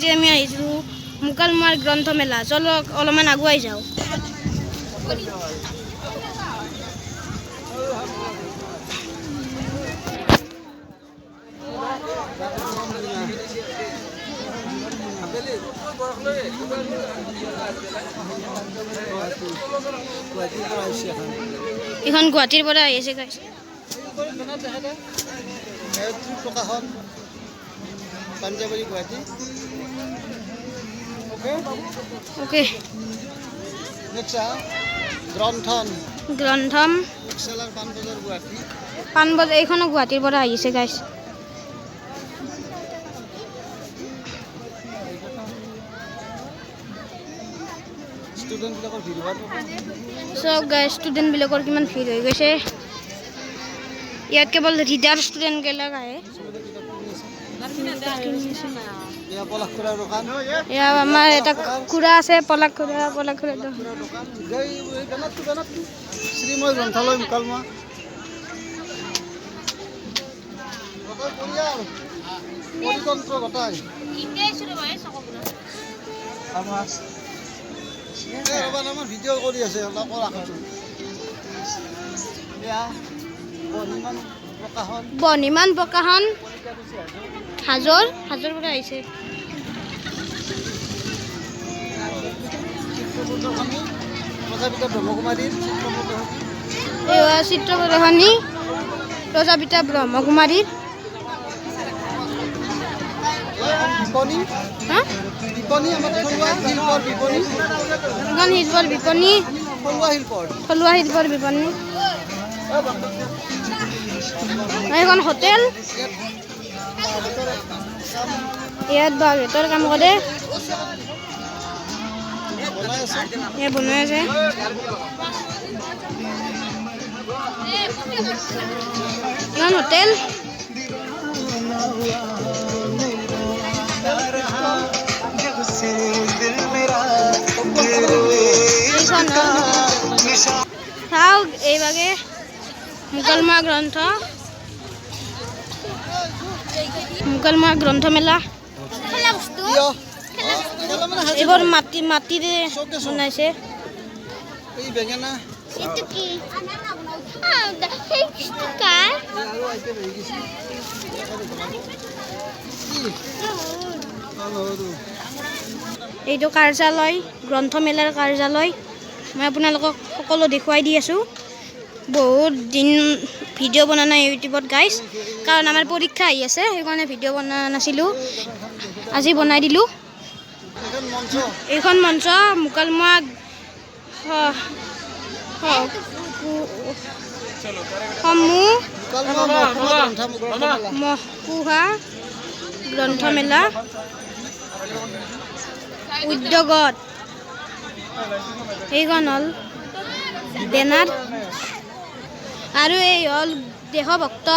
আজি আমি আহিছোঁ মুকালমুৱাৰ গ্ৰন্থমেলা। চলক অলপমান আগুৱাই যাওঁ। এখন গুৱাহাটীৰ পৰা আহিছে গাইছ। পাঞ্জাবাৰী গুৱাহাটী। ওকে গ্ৰন্থম পাণবজাৰ এইখনো গুৱাহাটীৰ পৰা আহিছে গাইছ। চব গাইছ ষ্টুডেণ্টবিলাকৰ কিমান ভিৰ হৈ গৈছে। ইয়াত কেৱল ৰিডাৰ ষ্টুডেণ্টবিলাক আহে। আমাৰ এটা খুৰা আছে পলাক খুৰা শ্ৰীময় গ্ৰন্থালয় মুকালমুৱা। ভিডিঅ' কৰি আছে বনিমান প্ৰকাশন হাজোৰ পৰা আহিছে। চিত্ৰ প্ৰদৰ্শনী প্ৰজাপিতা ব্ৰহ্মকুমাৰীৰ। থলুৱা শিল্পৰ বিপণী। এখন হোটেল। ইয়াত বাঁহ-বেতৰ কাম কৰে। ইয়াত বনাই আছে। এখন হোটেল। চাওক এইভাগে মুকালমুৱা গ্ৰন্থমেলা। এইবোৰ মাটিৰে বনাইছে। এইটো কাৰ্যালয়, গ্ৰন্থমেলাৰ কাৰ্যালয়। মই আপোনালোকক সকলো দেখুৱাই দি আছোঁ। বহুত দিন ভিডিঅ' বনা নাই ইউটিউবত গাইছ, কাৰণ আমাৰ পৰীক্ষা আহি আছে, সেইকাৰণে ভিডিঅ' বনা নাছিলোঁ। আজি বনাই দিলোঁ। এইখন মঞ্চ মুকালমুৱা মহকুমা গ্ৰন্থমেলা উদ্যোগত। এইখন হ'ল বেনাৰ আৰু এই হ'ল দেশভক্ত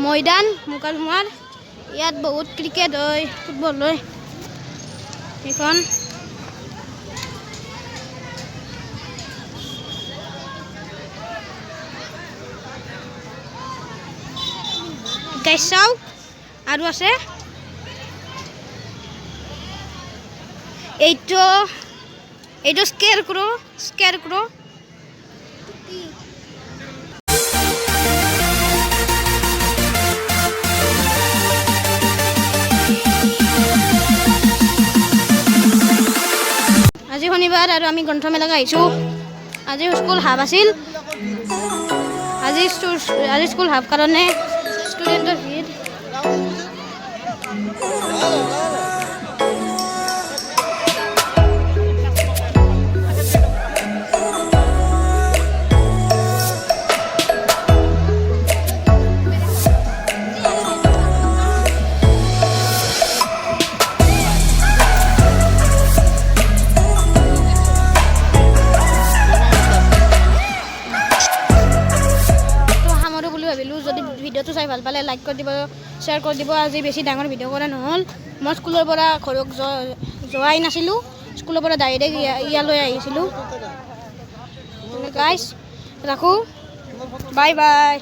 মৈদান মুকালমুৱাৰ। ইয়াত বহুত ক্ৰিকেট হয়, ফুটবল হয়। এইখন গাইছ চাওক আৰু আছে। এইটো স্কেৰ ক্ৰ। আজি শনিবাৰ আৰু আমি গ্ৰন্থমেলাত আহিছোঁ। আজি স্কুল হাফ আছিল। আজি স্কুল হাফ কাৰণে ষ্টুডেণ্টৰ ভিৰ। যদি ভিডিঅ'টো চাই ভাল পালে লাইক কৰি দিব, শ্বেয়াৰ কৰি দিব। আজি বেছি ডাঙৰ ভিডিঅ' কৰা নহ'ল। মই স্কুলৰ পৰা ঘৰত যোৱাই নাছিলোঁ। স্কুলৰ পৰা ডাইৰেক্ট ইয়ালৈ আহিছিলোঁ। গাইছ ৰাখোঁ, বাই বাই।